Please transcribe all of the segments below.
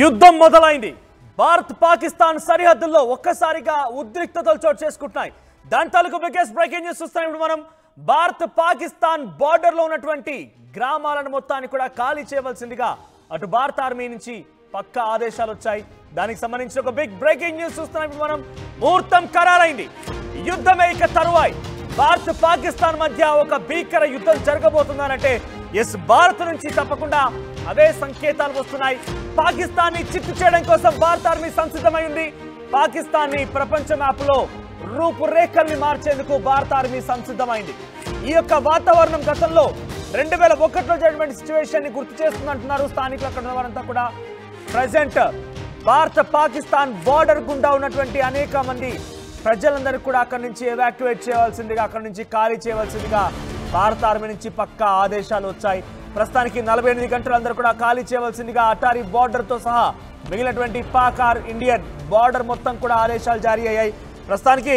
యుద్ధం మొదలైంది. భారత్ పాకిస్తాన్ సరిహద్దుల్లో ఒక్కసారిగా ఉద్రిక్తతలు చోటు చేసుకుంటున్నాయి. దాని తాలూకు బిగ్గెస్ట్ బ్రేకింగ్ న్యూస్ చూస్తాం. ఇప్పుడు మనం భారత్ పాకిస్తాన్ బార్డర్ లో ఉన్నటువంటి గ్రామాలను మొత్తాన్ని కూడా ఖాళీ చేయవలసిందిగా అటు భారత ఆర్మీ నుంచి పక్కా ఆదేశాలు వచ్చాయి. దానికి సంబంధించిన ఒక బిగ్ బ్రేకింగ్ న్యూస్ చూస్తున్నాం. ఇప్పుడు మనం ముహూర్తం ఖరారైంది. యుద్ధమే ఇక తరువాయి. భారత్ పాకిస్తాన్ మధ్య ఒక భీకర యుద్ధం జరగబోతుందనంటే ఎస్, భారత్ నుంచి తప్పకుండా అవే సంకేతాలు వస్తున్నాయి. పాకిస్తాన్ ని చిత్తు చేయడం కోసం భారత ఆర్మీ సంసిద్ధమై ఉంది. పాకిస్తాన్ ని ప్రపంచ మ్యాప్ లో రూపురేఖల్ని మార్చేందుకు భారత ఆర్మీ సంసిద్ధమైంది. ఈ యొక్క వాతావరణం గతంలో 2001లో జరిగినటువంటి సిచ్యువేషన్ ని గుర్తు చేస్తుందంటున్నారు స్థానికులు. అక్కడ ఉన్న వారంతా కూడా ప్రజెంట్ భారత పాకిస్తాన్ బార్డర్ గుండా ఉన్నటువంటి అనేక మంది ప్రజలందరూ కూడా అక్కడి నుంచి ఎవాక్యువేట్ చేయవలసిందిగా, అక్కడి నుంచి ఖాళీ చేయవలసిందిగా భారత ఆర్మీ నుంచి పక్కా ఆదేశాలు వచ్చాయి. ప్రస్తుతానికి 48 గంటలు అందరూ కూడా ఖాళీ చేయవలసిందిగా అటారీ బార్డర్ తో సహా మిగిలినటువంటి పాక్ ఇండియన్ బార్డర్ మొత్తం కూడా ఆదేశాలు జారీ అయ్యాయి. ప్రస్తుతానికి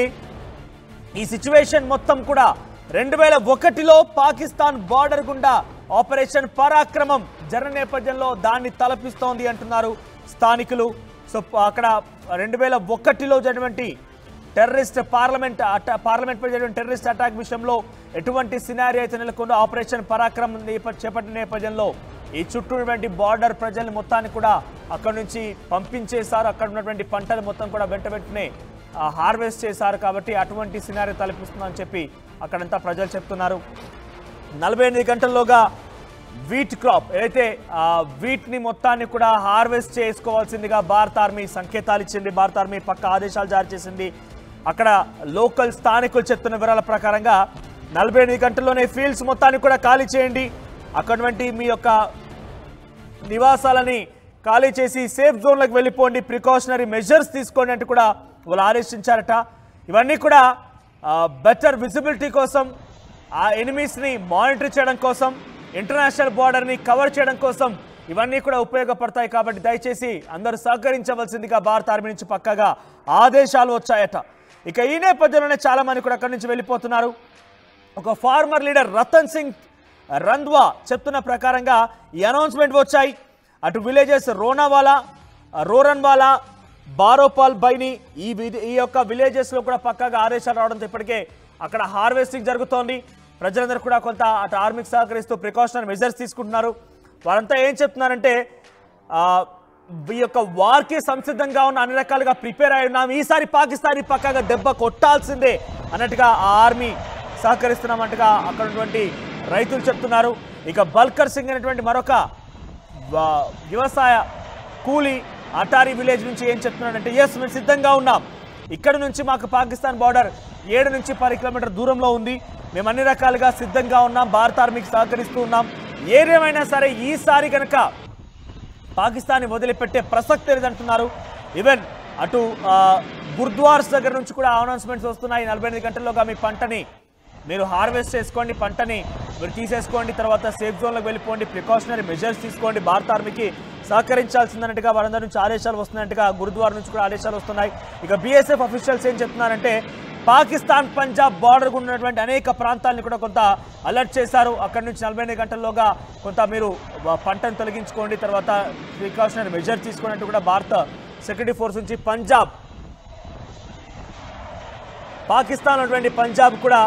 ఈ సిచ్యువేషన్ మొత్తం కూడా 2001లో పాకిస్తాన్ బార్డర్ గుండా ఆపరేషన్ పరాక్రమం జరిగిన నేపథ్యంలో దాన్ని తలపిస్తోంది అంటున్నారు స్థానికులు. సో అక్కడ 2001లో జరిగినటువంటి టెర్రరిస్ట్ పార్లమెంట్ పై జరిగిన టెర్రరిస్ట్ అటాక్ విషయంలో ఎటువంటి సినారీ అయితే నెలకొందో ఆపరేషన్ పరాక్రమం చేపట్టిన నేపథ్యంలో ఈ చుట్టూ ఉన్నటువంటి బార్డర్ ప్రజల్ని మొత్తాన్ని కూడా అక్కడి నుంచి పంపించేశారు. అక్కడ ఉన్నటువంటి పంటలు మొత్తం కూడా వెంటనే హార్వెస్ట్ చేశారు. కాబట్టి అటువంటి సినారీ తలపిస్తుందని చెప్పి అక్కడంతా ప్రజలు చెప్తున్నారు. 48 గంటల్లోగా వీట్ క్రాప్ ఏదైతే వీట్ని మొత్తాన్ని కూడా హార్వెస్ట్ చేసుకోవాల్సిందిగా భారత ఆర్మీ సంకేతాలు ఇచ్చింది. భారత ఆర్మీ పక్క ఆదేశాలు జారీ చేసింది. అక్కడ లోకల్ స్థానికులు చెప్తున్న వివరాల ప్రకారంగా 48 గంటల్లోనే ఫీల్డ్స్ మొత్తాన్ని కూడా ఖాళీ చేయండి, అక్కడి మీ యొక్క నివాసాలని ఖాళీ చేసి సేఫ్ జోన్లకు వెళ్ళిపోండి, ప్రికాషనరీ మెజర్స్ తీసుకోండి అంటూ కూడా వాళ్ళు ఆదేశించారట. ఇవన్నీ కూడా బెటర్ విజిబిలిటీ కోసం, ఆ ఎనిమీస్ని మానిటర్ చేయడం కోసం, ఇంటర్నేషనల్ బార్డర్ని కవర్ చేయడం కోసం ఇవన్నీ కూడా ఉపయోగపడతాయి. కాబట్టి దయచేసి అందరూ సహకరించవలసిందిగా భారత ఆర్మీ నుంచి పక్కాగా ఆదేశాలు వచ్చాయట. ఇక ఈ నేపథ్యంలోనే చాలా మంది కూడా అక్కడి నుంచి వెళ్ళిపోతున్నారు. ఒక ఫార్మర్ లీడర్ రతన్ సింగ్ రంధ్వా చెప్తున్న ప్రకారంగా ఈ అనౌన్స్మెంట్ వచ్చాయి. అటు విలేజెస్ రోరన్వాలా, బారోపాల్ బైని ఈ యొక్క విలేజెస్లో కూడా పక్కాగా ఆదేశాలు రావడంతో ఇప్పటికే అక్కడ హార్వెస్టింగ్ జరుగుతోంది. ప్రజలందరూ కూడా కొంత అటు ఆర్మీకి సహకరిస్తూ ప్రికాషనరీ మెజర్స్ తీసుకుంటున్నారు. వారంతా ఏం చెప్తున్నారంటే ఈ యొక్క వార్కి సంసిద్ధంగా ఉన్న అన్ని రకాలుగా ప్రిపేర్ అయి ఉన్నాం, ఈసారి పాకిస్తాన్ పక్కాగా దెబ్బ కొట్టాల్సిందే అన్నట్టుగా ఆ ఆర్మీ సహకరిస్తున్నామంటగా అక్కడ ఉన్నటువంటి రైతులు చెప్తున్నారు. ఇక బల్కర్ సింగ్ అనేటువంటి మరొక వ్యవసాయ కూలీ అటారీ విలేజ్ నుంచి ఏం చెప్తున్నాడంటే ఎస్, మేము సిద్ధంగా ఉన్నాం, ఇక్కడ నుంచి మాకు పాకిస్తాన్ బార్డర్ 7 నుంచి 10 కిలోమీటర్ దూరంలో ఉంది, మేము అన్ని రకాలుగా సిద్ధంగా ఉన్నాం, భారత ఆర్మీకి సహకరిస్తూ ఉన్నాం, ఏదేమైనా సరే ఈసారి కనుక పాకిస్తాన్ని వదిలిపెట్టే ప్రసక్తి లేదంటున్నారు. ఈవెన్ అటు గురుద్వార్స్ దగ్గర నుంచి కూడా అనౌన్స్మెంట్స్ వస్తున్నాయి. 48 గంటల్లోగా మీ పంటని మీరు హార్వెస్ట్ చేసుకోండి, పంటని మీరు తీసేసుకోండి, తర్వాత సేఫ్ జోన్లోకి వెళ్ళిపోండి, ప్రికాషనరీ మెజర్స్ తీసుకోండి, భారత ఆర్మీకి సహకరించాల్సిందన్నట్టుగా వారందరి నుంచి ఆదేశాలు వస్తున్నట్టుగా గురుద్వార్ నుంచి కూడా ఆదేశాలు వస్తున్నాయి. ఇక బీఎస్ఎఫ్ అఫీషియల్స్ ఏం చెప్తున్నారంటే పాకిస్తాన్ పంజాబ్ బార్డర్ ఉన్నటువంటి అనేక ప్రాంతాలను కూడా కొంత అలర్ట్ చేశారు. అక్కడి నుంచి 48 గంటల్లోగా కొంత మీరు పంటను తొలగించుకోండి, తర్వాత ప్రికాషనరీ మెజర్ తీసుకున్నట్టు కూడా భారత సెక్యూరిటీ ఫోర్స్ నుంచి పాకిస్తాన్ ఉన్నటువంటి పంజాబ్ కూడా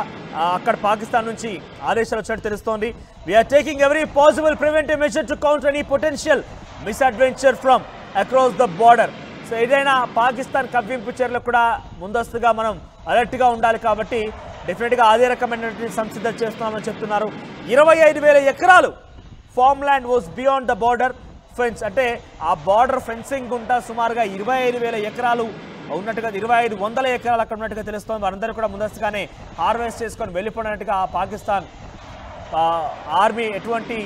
అక్కడ పాకిస్తాన్ నుంచి ఆదేశాలు వచ్చినట్టు తెలుస్తోంది. We are taking every possible preventive measure to counter any potential misadventure from across the border. So ఏదైనా పాకిస్తాన్ కవ్వింపు చర్యలకు కూడా ముందస్తుగా మనం అలర్ట్గా ఉండాలి. కాబట్టి డెఫినెట్గా అదే రకమైనటువంటి సంసిద్ధత చేస్తున్నామని చెప్తున్నారు. 25,000 ఎకరాలు farm land was beyond the border fence, అంటే ఆ బార్డర్ ఫెన్సింగ్ గుంటా సుమారుగా 25,000 ఎకరాలు ఉన్నట్టుగా 2,500 ఎకరాలు అక్కడ ఉన్నట్టుగా తెలుస్తోంది. వారందరూ కూడా ముందస్తుగానే హార్వెస్ట్ చేసుకొని వెళ్ళిపోయినట్టుగా ఆ పాకిస్తాన్ ఆర్మీ ఎటువంటి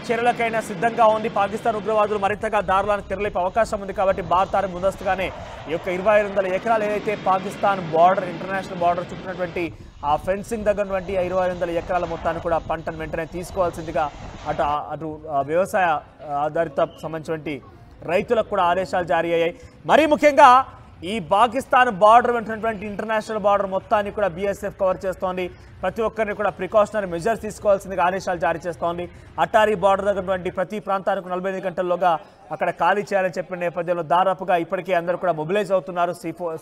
చర్యలకైనా సిద్ధంగా ఉంది. పాకిస్తాన్ ఉగ్రవాదులు మరింతగా దారులను తెరలేపే అవకాశం ఉంది. కాబట్టి భారత ఆర్మీ ముందస్తుగానే ఈ యొక్క 2,500 ఎకరాలు ఏదైతే పాకిస్తాన్ బార్డర్ ఇంటర్నేషనల్ బార్డర్ చుట్టినటువంటి ఆ ఫెన్సింగ్ దగ్గర ఉన్నటువంటి 2,500 ఎకరాల మొత్తాన్ని కూడా పంటను వెంటనే తీసుకోవాల్సిందిగా అటు వ్యవసాయ ఆధారిత సంబంధించినటువంటి రైతులకు కూడా ఆదేశాలు జారీ అయ్యాయి. మరీ ముఖ్యంగా ఈ పాకిస్తాన్ బార్డర్ వెంటనేటువంటి ఇంటర్నేషనల్ బార్డర్ మొత్తాన్ని కూడా బీఎస్ఎఫ్ కవర్ చేస్తోంది. ప్రతి ఒక్కరిని కూడా ప్రికాషనరీ మెజర్స్ తీసుకోవాల్సిందిగా ఆదేశాలు జారీ చేస్తోంది. అటారీ బార్డర్ దగ్గర ప్రతి ప్రాంతానికి 48 గంటల్లోగా అక్కడ ఖాళీ చేయాలని చెప్పిన నేపథ్యంలో దాదాపుగా ఇప్పటికే అందరూ కూడా మొబిలైజ్ అవుతున్నారు,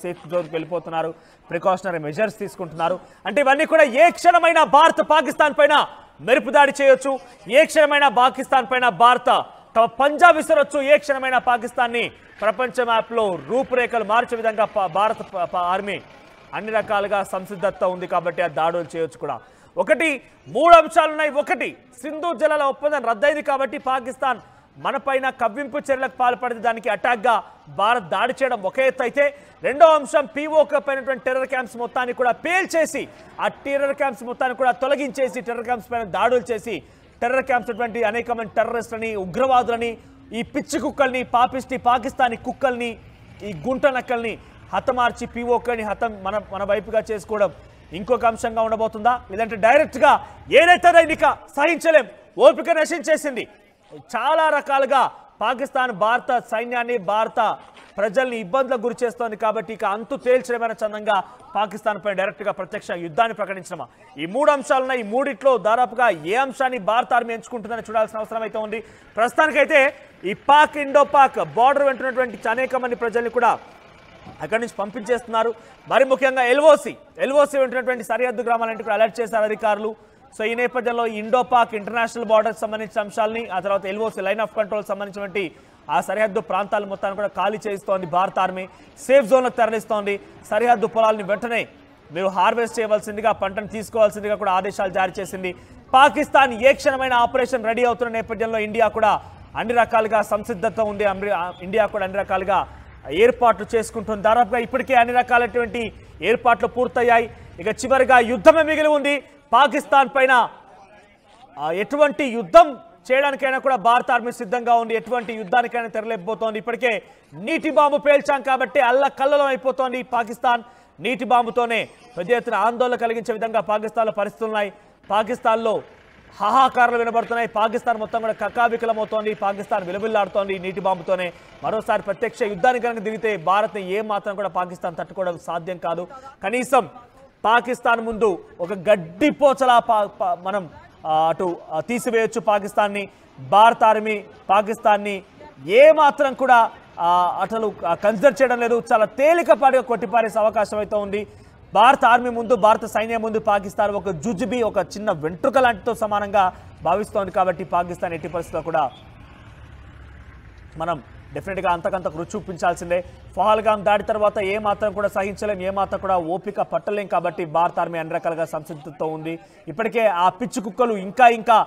సేఫ్ జోన్కి వెళ్ళిపోతున్నారు, ప్రికాషనరీ మెజర్స్ తీసుకుంటున్నారు. అంటే ఇవన్నీ కూడా ఏ క్షణమైనా భారత్ పాకిస్తాన్ పైన మెరుపు దాడి చేయొచ్చు, ఏ క్షణమైనా పాకిస్తాన్ పైన భారత తమ పంజా విసరొచ్చు, ఏ క్షణమైనా పాకిస్తాన్ని ప్రపంచ మ్యాప్లో రూపురేఖలు మార్చే విధంగా భారత ఆర్మీ అన్ని రకాలుగా సంసిద్ధత ఉంది కాబట్టి ఆ దాడులు చేయొచ్చు కూడా. 3 అంశాలు ఉన్నాయి. 1, సింధు జలాల ఒప్పందం రద్దయింది కాబట్టి పాకిస్తాన్ మనపైన కవ్వింపు చర్యలకు పాల్పడింది, దానికి అటాక్గా భారత్ దాడి చేయడం ఒక ఎత్తు అయితే, రెండో అంశం పీఓకే పైనటువంటి టెర్రర్ క్యాంప్స్ మొత్తాన్ని కూడా పేల్చేసి ఆ టెర్రర్ క్యాంప్స్ మొత్తాన్ని కూడా తొలగించేసి టెర్రర్ క్యాంప్స్ పైన దాడులు చేసి టెర్రర్ క్యాంప్స్ అటువంటి అనేక మంది టెర్రరిస్టులని, ఉగ్రవాదులని, ఈ పిచ్చి కుక్కల్ని, పాకిస్తానీ కుక్కల్ని, ఈ గుంట నక్కల్ని హతమార్చి పీఓకేని మన వైపుగా చేసుకోవడం ఇంకొక అంశంగా ఉండబోతుందా, లేదంటే డైరెక్ట్గా ఏదైతే ఇక సహించలేం, ఓపిక నశించేసింది, చాలా రకాలుగా పాకిస్తాన్ భారత సైన్యాన్ని, భారత ప్రజల్ని ఇబ్బందులకు గురి చేస్తోంది కాబట్టి ఇక అంతు తేల్చడమైన చందంగా పాకిస్తాన్ పై డైరెక్ట్గా ప్రత్యక్ష యుద్ధాన్ని ప్రకటించడమా? ఈ 3 అంశాలున్నాయి. ఈ మూడిట్లో దాదాపుగా ఏ అంశాన్ని భారత ఆర్మీ ఎంచుకుంటుందని చూడాల్సిన అవసరం అయితే ఉంది. ప్రస్తుతానికైతే ఈ ఇండో పాక్ బార్డర్ వెంటున్నటువంటి అనేక మంది ప్రజల్ని కూడా అక్కడి నుంచి పంపించేస్తున్నారు. మరి ముఖ్యంగా ఎల్ఓసి వెంటున్నటువంటి సరిహద్దు గ్రామాలంటే కూడా అలర్ట్ చేశారు అధికారులు. సో ఈ నేపథ్యంలో ఇండో పాక్ ఇంటర్నేషనల్ బార్డర్కి సంబంధించిన అంశాలని, ఆ తర్వాత ఎల్ఓసి లైన్ ఆఫ్ కంట్రోల్ సంబంధించినటువంటి ఆ సరిహద్దు ప్రాంతాల మొత్తాన్ని కూడా ఖాళీ చేస్తోంది భారత ఆర్మీ, సేఫ్ జోన్లకు తరలిస్తోంది. సరిహద్దు పొలాలని వెంటనే మీరు హార్వెస్ట్ చేయవలసిందిగా, పంటను తీసుకోవాల్సిందిగా కూడా ఆదేశాలు జారీ చేసింది. పాకిస్తాన్ ఏ క్షణమైన ఆపరేషన్ రెడీ అవుతున్న నేపథ్యంలో ఇండియా కూడా అన్ని రకాలుగా సంసిద్ధత ఉంది. ఇండియా కూడా అన్ని రకాలుగా ఏర్పాట్లు చేసుకుంటుంది. దాదాపుగా ఇప్పటికే అన్ని రకాలైనటువంటి ఏర్పాట్లు పూర్తయ్యాయి. ఇక చివరిగా యుద్ధమే మిగిలి ఉంది. పాకిస్తాన్ పైన ఎటువంటి యుద్ధం చేయడానికైనా కూడా భారత ఆర్మీ సిద్ధంగా ఉంది, ఎటువంటి యుద్ధానికైనా తెరలేకపోతోంది. ఇప్పటికే నీటి బాంబు పేల్చాం కాబట్టి అల్లకల్లోలం అయిపోతోంది పాకిస్తాన్. నీటి బాంబుతోనే పెద్ద ఎత్తున ఆందోళన కలిగించే విధంగా పాకిస్తాన్లో పరిస్థితులు ఉన్నాయి. పాకిస్తాన్లో హాహాకారాలు వినబడుతున్నాయి. పాకిస్తాన్ మొత్తం కూడా కకావికలమవుతోంది. పాకిస్తాన్ విలవిల్లాడుతోంది నీటి బాంబుతోనే. మరోసారి ప్రత్యక్ష యుద్ధానికి కనుక దిగితే భారత్ని ఏ మాత్రం కూడా పాకిస్తాన్ తట్టుకోవడం సాధ్యం కాదు. కనీసం పాకిస్తాన్ ముందు ఒక గడ్డి పోచలా మనం అటు తీసివేయొచ్చు పాకిస్తాన్ని. భారత ఆర్మీ పాకిస్తాన్ని ఏ మాత్రం కూడా అసలు కన్సిడర్ చేయడం లేదు. చాలా తేలికపాటిగా కొట్టిపారేసే అవకాశం అయితే ఉంది. భారత ఆర్మీ ముందు, భారత సైన్యం ముందు పాకిస్తాన్ ఒక జుజుబి, ఒక చిన్న వెంట్రుక లాంటితో సమానంగా భావిస్తోంది. కాబట్టి పాకిస్తాన్ ఎట్టి పరిస్థితుల్లో కూడా మనం డెఫినెట్గా అంతకంత రుచి చూపించాల్సిందే. పహల్గామ్ దాడి తర్వాత ఏ మాత్రం కూడా సహించలేం, ఏ మాత్రం కూడా ఓపిక పట్టలేం. కాబట్టి భారత ఆర్మీ అన్ని రకాలుగా సంసిద్ధతతో ఉంది. ఇప్పటికే ఆ పిచ్చి కుక్కలు ఇంకా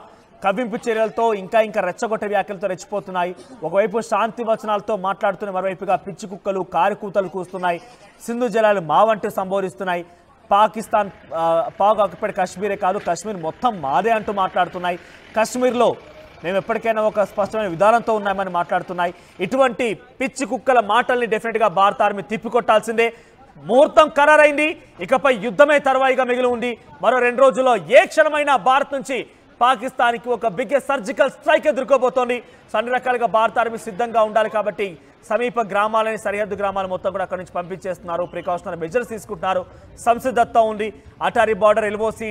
కవ్వింపు చర్యలతో ఇంకా రెచ్చగొట్టే వ్యాఖ్యలతో రెచ్చిపోతున్నాయి. ఒకవైపు శాంతి వచనాలతో మాట్లాడుతున్న, మరోవైపుగా పిచ్చి కుక్కలు కారుకూతలు కూస్తున్నాయి. సింధు జలాలు మావంటూ సంబోధిస్తున్నాయి. పాకిస్తాన్ పాక్ ఆక్యుపైడ్ కాశ్మీరే కాదు, కాశ్మీర్ మొత్తం మాదే అంటూ మాట్లాడుతున్నాయి. కాశ్మీర్లో మేము ఎప్పటికైనా ఒక స్పష్టమైన విధానంతో ఉన్నామని మాట్లాడుతున్నాయి. ఇటువంటి పిచ్చి కుక్కల మాటల్ని డెఫినెట్గా భారత ఆర్మీ తిప్పికొట్టాల్సిందే. ముహూర్తం ఖరారైంది. ఇకపై యుద్ధమే తర్వాయిగా మిగిలి ఉంది. మరో 2 రోజుల్లో ఏ క్షణమైనా భారత్ నుంచి పాకిస్తాన్కి ఒక బిగ్గెస్ట్ సర్జికల్ స్ట్రైక్ ఎదుర్కోబోతోంది. అన్ని రకాలుగా భారత ఆర్మీ సిద్ధంగా ఉండాలి. కాబట్టి సమీప గ్రామాలని, సరిహద్దు గ్రామాలు మొత్తం కూడా అక్కడి నుంచి పంపించేస్తున్నారు. ప్రికాషనరీ మెజర్స్ తీసుకుంటున్నారు. సంసిద్ధత ఉంది. Attari border, LOC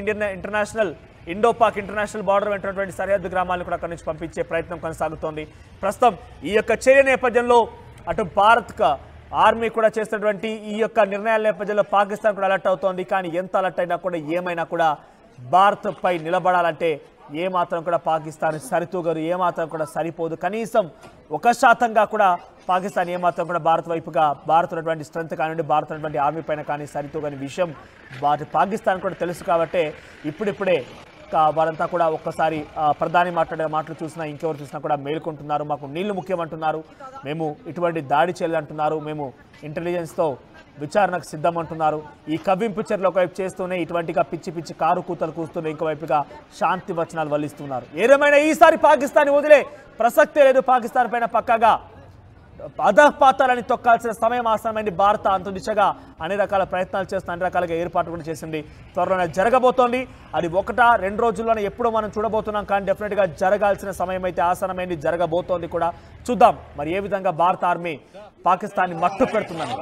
Indo Pak international border వెంటనేటువంటి సరిహద్దు గ్రామాలను కూడా అక్కడి నుంచి పంపించే ప్రయత్నం కొనసాగుతోంది. ప్రస్తుతం ఈ యొక్క చర్య నేపథ్యంలో అటు భారత్ ఆర్మీ కూడా చేస్తున్నటువంటి ఈ యొక్క నిర్ణయాల నేపథ్యంలో పాకిస్తాన్ కూడా అలర్ట్ అవుతోంది. కానీ ఎంత అలర్ట్ అయినా కూడా, ఏమైనా కూడా భారత్ పై నిలబడాలంటే ఏమాత్రం కూడా పాకిస్తాన్ సరితూగరు, ఏమాత్రం కూడా సరిపోదు. కనీసం 1% కూడా పాకిస్తాన్ ఏమాత్రం కూడా భారత్ వైపుగా, భారత్ ఉన్నటువంటి స్ట్రెంత్ కానివ్వండి, భారత్ ఉన్నటువంటి ఆర్మీ పైన కానీ సరితూగని విషయం పాకిస్తాన్ కూడా తెలుసు. కాబట్టి ఇప్పుడిప్పుడే వారంతా కూడా ఒక్కసారి ప్రధాని మాట్లాడే మాటలు చూసినా, ఇంకెవరు చూసినా కూడా మేలుకుంటున్నారు. మాకు నీళ్లు ముఖ్యమంటున్నారు, మేము ఇటువంటి దాడి చేయాలంటున్నారు, మేము ఇంటెలిజెన్స్తో విచారణకు సిద్ధమంటున్నారు. ఈ కవ్వింపు చర్యలు ఒకవైపు చేస్తూనే ఇటువంటిగా పిచ్చి కారు కూతలు కూస్తూనే ఇంకోవైపుగా శాంతి వచనాలు వల్లిస్తున్నారు. ఏదేమైనా ఈసారి పాకిస్తాన్ వదిలే ప్రసక్తే లేదు. పాకిస్తాన్ పైన పక్కాగా అధపాతాలని తొక్కాల్సిన సమయం ఆసనమైంది. భారత అంత దిశగా అన్ని రకాల ప్రయత్నాలు చేస్తున్న అన్ని రకాలుగా ఏర్పాటు కూడా చేసింది. త్వరలోనే జరగబోతోంది. అది 1-2 రోజుల్లోనే ఎప్పుడో మనం చూడబోతున్నాం. కానీ డెఫినెట్గా జరగాల్సిన సమయం అయితే ఆసనమైంది, జరగబోతోంది కూడా. చూద్దాం మరి ఏ విధంగా భారత ఆర్మీ పాకిస్తాన్ని మట్టు పెడుతుందని.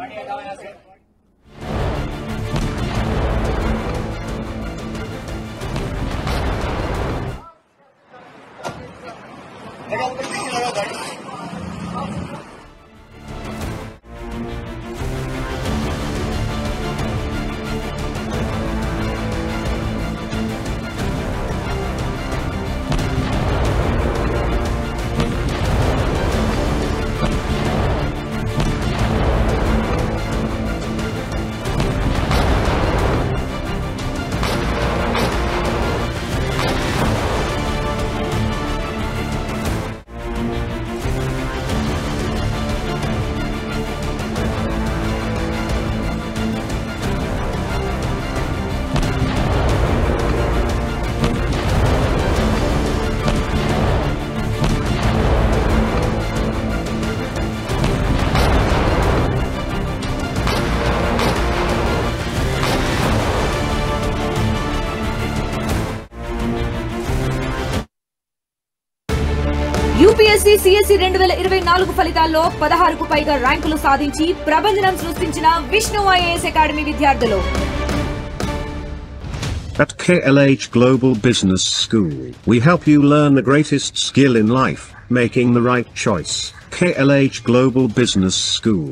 యూపీఎస్సీ సిఎస్సి 2024 ఫలితాల్లో 16కు పైగా ర్యాంకులు సాధించి ప్రభంజనం సృష్టించిన విష్ణు ఐఏఎస్ అకాడమీ విద్యార్థులు. At KLH Global Business School, we help you learn the greatest skill in life, making the right choice. KLH Global Business School.